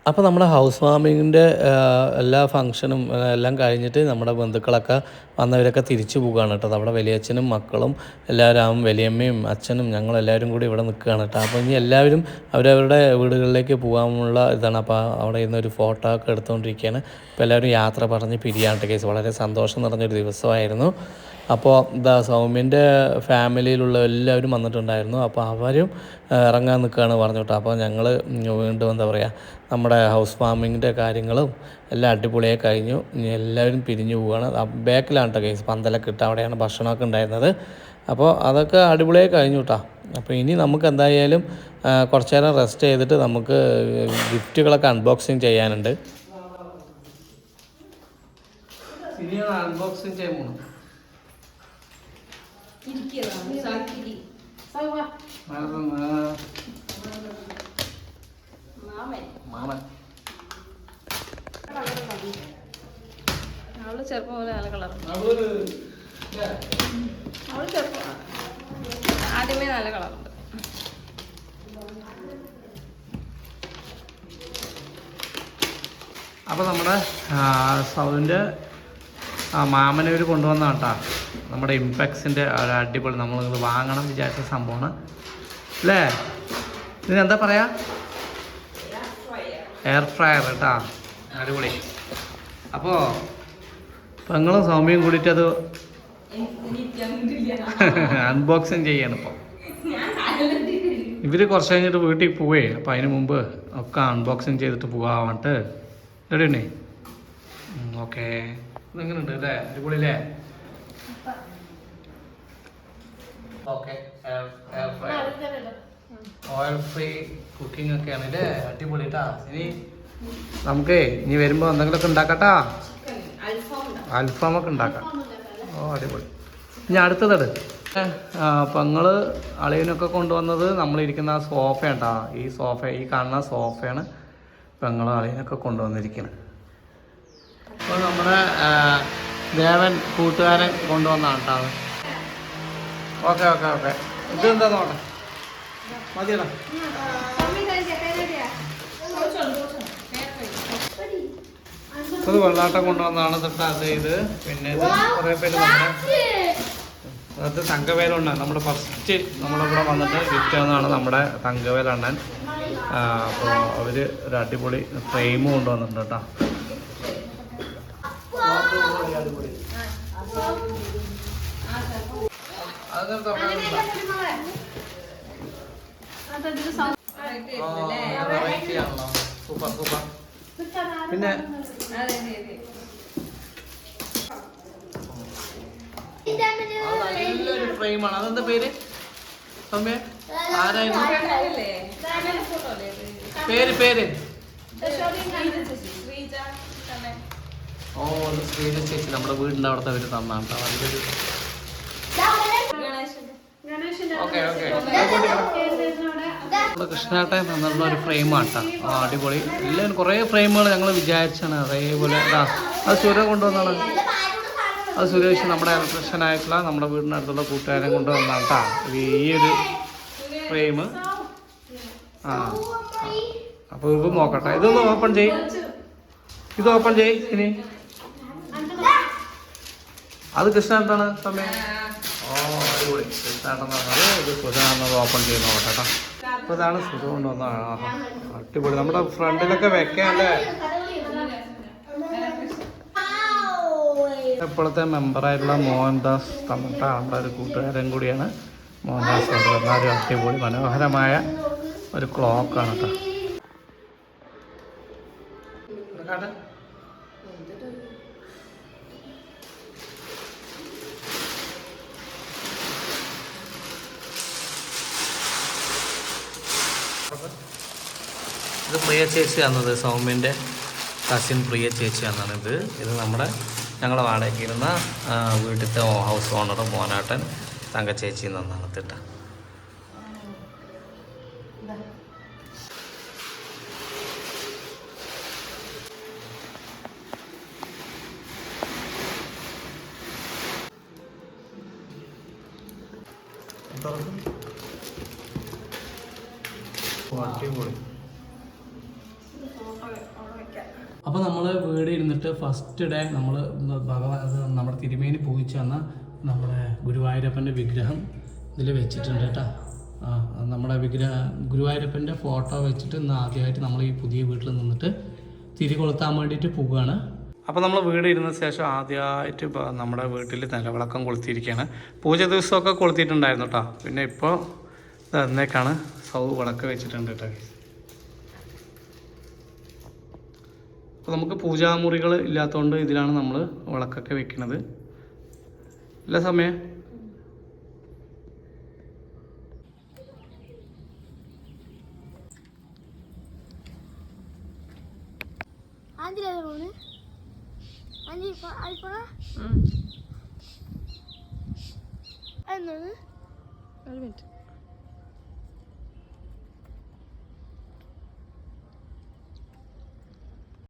അപ്പോൾ നമ്മുടെ ഹൗസ് വാമിങ്ങിൻ്റെ എല്ലാ ഫംഗ്ഷനും എല്ലാം കഴിഞ്ഞിട്ട് നമ്മുടെ ബന്ധുക്കളൊക്കെ വന്നവരൊക്കെ തിരിച്ചു പോകുകയാണ് കേട്ടോ. നമ്മുടെ വലിയച്ഛനും മക്കളും എല്ലാവരും വലിയമ്മയും അച്ഛനും ഞങ്ങളെല്ലാവരും കൂടി ഇവിടെ നിൽക്കുകയാണ് കേട്ടോ. അപ്പോൾ ഇനി എല്ലാവരും അവരവരുടെ വീടുകളിലേക്ക് പോകാനുള്ള ഇതാണ്. അപ്പോൾ അവിടെ ഇന്നൊരു ഫോട്ടോ ഒക്കെ എടുത്തുകൊണ്ടിരിക്കുകയാണ്. അപ്പോൾ എല്ലാവരും യാത്ര പറഞ്ഞ് പിരിയാണ്ട് കേസ് വളരെ സന്തോഷം നിറഞ്ഞൊരു ദിവസമായിരുന്നു. അപ്പോൾ സൗമ്യൻ്റെ ഫാമിലിയിലുള്ള എല്ലാവരും വന്നിട്ടുണ്ടായിരുന്നു. അപ്പോൾ അവരും ഇറങ്ങാൻ നിൽക്കുകയാണ് പറഞ്ഞു കേട്ടോ. അപ്പോൾ ഞങ്ങൾ വീണ്ടും എന്താ പറയുക നമ്മുടെ ഹൗസ് വാമിങ്ങിൻ്റെ കാര്യങ്ങളും എല്ലാം അടിപൊളിയായി കഴിഞ്ഞു. ഇനി എല്ലാവരും പിരിഞ്ഞു പോവുകയാണ്. ബാക്കിലാണ് കേട്ടോ കേസ് പന്തലൊക്കെ ഇട്ട് അവിടെയാണ് ഭക്ഷണമൊക്കെ ഉണ്ടായിരുന്നത്. അപ്പോൾ അതൊക്കെ അടിപൊളിയായി കഴിഞ്ഞു കേട്ടോ. അപ്പോൾ ഇനി നമുക്ക് എന്തായാലും കുറച്ച് നേരം റെസ്റ്റ് ചെയ്തിട്ട് നമുക്ക് ഗിഫ്റ്റുകളൊക്കെ അൺബോക്സിങ് ചെയ്യാനുണ്ട്. ഇനി അൺബോക്സിങ് ചെയ്യാൻ പോകണം. അവള് ചെറുപ്പം പോലെ നല്ല കളർ. അവള് ചെറുപ്പം ആദ്യമേ നല്ല കളറുണ്ട്. അപ്പോൾ നമ്മുടെ സൗദിൻ്റെ മാമനൂർ കൊണ്ടുവന്ന കേട്ടോ നമ്മുടെ ഇംപെക്സിൻ്റെ ഒരു അടിപൊളി നമ്മൾ വാങ്ങണം വിചാരിച്ച സംഭവമാണ് അല്ലേ. ഇതിനെന്താ പറയാ, എയർ ഫ്രയർ കേട്ടോ, അടിപൊളി. അപ്പോൾ പെങ്ങളും സൗമ്യയും കൂടിയിട്ട് അത് അൺബോക്സിങ് ചെയ്യാണ്. ഇപ്പോൾ ഇവർ കുറച്ച് കഴിഞ്ഞിട്ട് വീട്ടിൽ പോവേ. അപ്പോൾ അതിന് മുമ്പ് ഒക്കെ അൺബോക്സിങ് ചെയ്തിട്ട് പോകാവട്ട് റെഡിയുണ്ടേ. ഓക്കെ, ഇതെങ്ങനെയുണ്ട് അല്ലേ, അടിപൊളി അല്ലേ. ഓക്കെ, ഓയിൽ ഫ്രീ കുക്കിംഗ് ഒക്കെയാണ് അല്ലേ, അടിപൊളി കേട്ടാ. ഇനി ഇനി വരുമ്പോൾ എന്തെങ്കിലുമൊക്കെ ഉണ്ടാക്കട്ടാ, അൽഫാമൊക്കെ ഉണ്ടാക്കാം. ഓ അടിപൊളി. ഇനി അടുത്തത് പെങ്ങൾ അളിയനൊക്കെ കൊണ്ടുവന്നത് നമ്മളിരിക്കുന്ന ആ സോഫ കേട്ടാ. ഈ കാണുന്ന സോഫയാണ് പെങ്ങൾ അളിയനൊക്കെ കൊണ്ടുവന്നിരിക്കുന്നത്. അപ്പോൾ നമ്മുടെ ദേവൻ കൂട്ടുകാരൻ കൊണ്ടുവന്നാണ് കേട്ടോ. ഓക്കെ ഓക്കെ ഓക്കെ, ഇതെന്താ നോട്ടെ മതിയടാ. അത് വെള്ളാട്ടം കൊണ്ടുവന്നാണ് തൊട്ട് അത് ഇത്. പിന്നെ ഇത് കുറേ പേര് നമ്മുടെ അത് തങ്കവേലുണ്ണൻ, നമ്മുടെ ഫസ്റ്റ് നമ്മളിവിടെ വന്നിട്ട് ഗിഫ്റ്റ് ആവുന്നതാണ് നമ്മുടെ തങ്കവേലണ്ണൻ. അപ്പോൾ അവർ ഒരു അടിപൊളി ഫ്രെയിം കൊണ്ടുവന്നിട്ടുണ്ട് കേട്ടോ. Super super. പിന്നെ നല്ലൊരു ഫ്രെയിമാണ്. അതെന്താ പേര് സൗമ്യ, ആരായിരുന്നു പേര്? ഓ അത് ശ്രീജ ചേച്ചി നമ്മുടെ വീടിൻ്റെ അവിടുത്തെ അവർ തന്നാണ് കേട്ടോ. അതിലൊരു ഓക്കെ ഓക്കെ നമ്മുടെ കൃഷ്ണേട്ടൻ തന്നിട്ടുള്ള ഒരു ഫ്രെയിമാണ് കേട്ടോ. അടിപൊളി. എല്ലാവരും കുറേ ഫ്രെയിമുകൾ ഞങ്ങൾ വിചാരിച്ചാണ് അതേപോലെ. അത് സുര കൊണ്ടുവന്നാണ്. അത് സുരേഷ് നമ്മുടെ ഇലക്ട്രീഷ്യനായിട്ടുള്ള നമ്മുടെ വീടിനടുത്തുള്ള കൂട്ടുകാരൻ കൊണ്ടുവന്നാണ് കേട്ടോ ഈ ഒരു ഫ്രെയിം. അപ്പോൾ ഇത് നോക്കട്ടെ, ഇതൊന്ന് ഓപ്പൺ ചെയ്യും, ഇത് ഓപ്പൺ ചെയ്യും. ഇനി അത് കൃഷ്ണേട്ടനാണ് സമയം. ഓ അടിപൊളി. കൃഷ്ണേട്ടൻ പറഞ്ഞത് ഇത് സുഖാണെന്നത് ഓപ്പൺ ചെയ്യുന്ന നോക്കട്ടെ കേട്ടോ. അപ്പോൾ ഇതാണ് സുഖം കൊണ്ടുവന്നതാണ്. അടിപൊളി. നമ്മുടെ ഫ്രണ്ടിലൊക്കെ വെക്കാല്ലേ. ഇപ്പോഴത്തെ മെമ്പറായിട്ടുള്ള മോഹൻദാസ് തന്നിട്ട നമ്മുടെ ഒരു കൂട്ടുകാരൻ കൂടിയാണ് മോഹൻദാസ് കൊണ്ടുവന്ന ഒരു അടിപൊളി മനോഹരമായ ഒരു ക്ലോക്കാണ് കേട്ടോ. ഇത് പ്രിയ ചേച്ചി തന്നത്, സൗമ്യൻ്റെ കസിൻ പ്രിയ ചേച്ചി തന്നാണിത്. ഇത് നമ്മുടെ ഞങ്ങൾ വാടകയ്ക്ക് ഇരുന്ന വീട്ടിലത്തെ ഹൗസ് ഓണർ മോനാട്ടൻ തങ്കച്ചേച്ചി തന്നാണ് തിട്ട. അടിപൊളി. അപ്പോൾ നമ്മൾ വീട് ഇരുന്നിട്ട് ഫസ്റ്റ് ഡേ നമ്മൾ നമ്മുടെ തിരുമേനി പൂജിച്ച് വന്ന നമ്മുടെ ഗുരുവായൂരപ്പൻ്റെ വിഗ്രഹം ഇതിൽ വെച്ചിട്ടുണ്ട് കേട്ടോ. നമ്മുടെ ഗുരുവായൂരപ്പൻ്റെ ഫോട്ടോ വെച്ചിട്ട് ഇന്ന് ആദ്യമായിട്ട് നമ്മൾ ഈ പുതിയ വീട്ടിൽ നിന്നിട്ട് തിരി കൊളുത്താൻ വേണ്ടിയിട്ട് പോവുകയാണ്. അപ്പോൾ നമ്മൾ വീട് ഇരുന്ന ശേഷം ആദ്യമായിട്ട് നമ്മുടെ വീട്ടിൽ നിലവിളക്കം കൊളുത്തിയിരിക്കുകയാണ്. പൂജ ദിവസമൊക്കെ കൊളുത്തിയിട്ടുണ്ടായിരുന്നു കേട്ടോ. പിന്നെ ഇപ്പോൾ എന്നേക്കാണ് വിളക്ക് വെച്ചിട്ടുണ്ട് കേട്ടോ. അപ്പോൾ നമുക്ക് പൂജാമുറികൾ ഇല്ലാത്തതുകൊണ്ട് ഇതിലാണ് നമ്മൾ വിളക്കൊക്കെ വെക്കുന്നത് എല്ലാ സമയം. ഒരു മിനിറ്റ്.